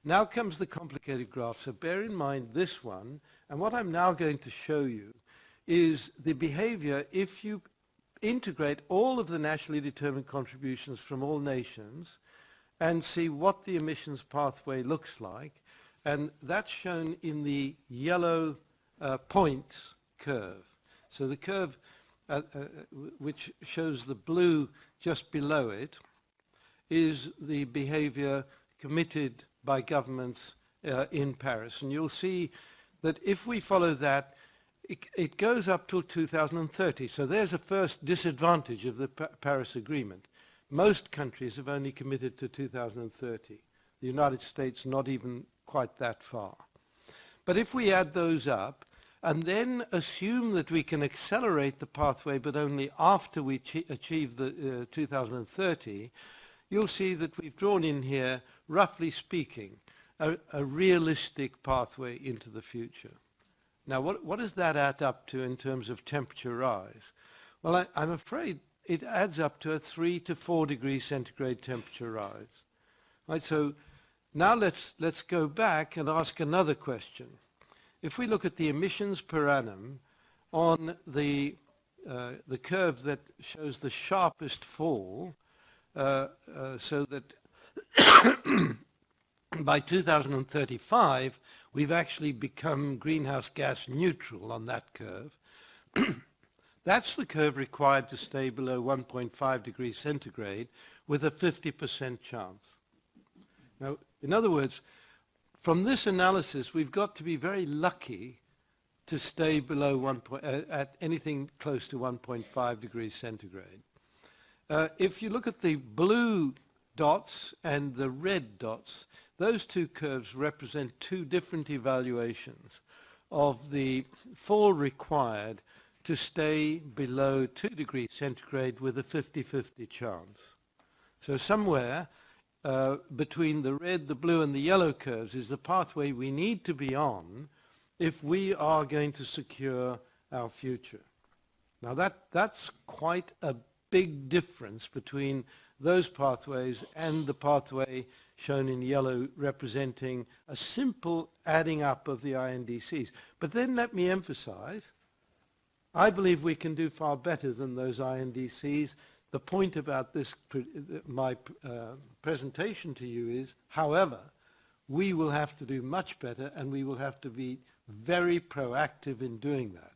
Now comes the complicated graph. So bear in mind this one, and what I'm now going to show you is the behavior if you integrate all of the nationally determined contributions from all nations and see what the emissions pathway looks like. And that's shown in the yellow points curve. So the curve which shows the blue just below it is the behavior committed by governments in Paris. And you'll see that if we follow that, it goes up till 2030. So there's a first disadvantage of the Paris Agreement. Most countries have only committed to 2030. The United States not even quite that far. But if we add those up and then assume that we can accelerate the pathway but only after we achieve the 2030, you'll see that we've drawn in here, roughly speaking, a realistic pathway into the future. Now, what does that add up to in terms of temperature rise? Well, I'm afraid it adds up to a 3 to 4 degrees centigrade temperature rise. Right, so now let's go back and ask another question. If we look at the emissions per annum on the curve that shows the sharpest fall, so that by 2035, we've actually become greenhouse gas neutral on that curve. That's the curve required to stay below 1.5 degrees centigrade with a 50% chance. Now, in other words, from this analysis, we've got to be very lucky to stay below at anything close to 1.5 degrees centigrade. If you look at the blue dots and the red dots, those two curves represent two different evaluations of the fall required to stay below 2 degrees centigrade with a 50-50 chance. So somewhere between the red, the blue, and the yellow curves is the pathway we need to be on if we are going to secure our future. Now that's quite a big difference between those pathways and the pathway shown in yellow representing a simple adding up of the INDCs. But then let me emphasize, I believe we can do far better than those INDCs. The point about this, my presentation to you is, however, we will have to do much better and we will have to be very proactive in doing that.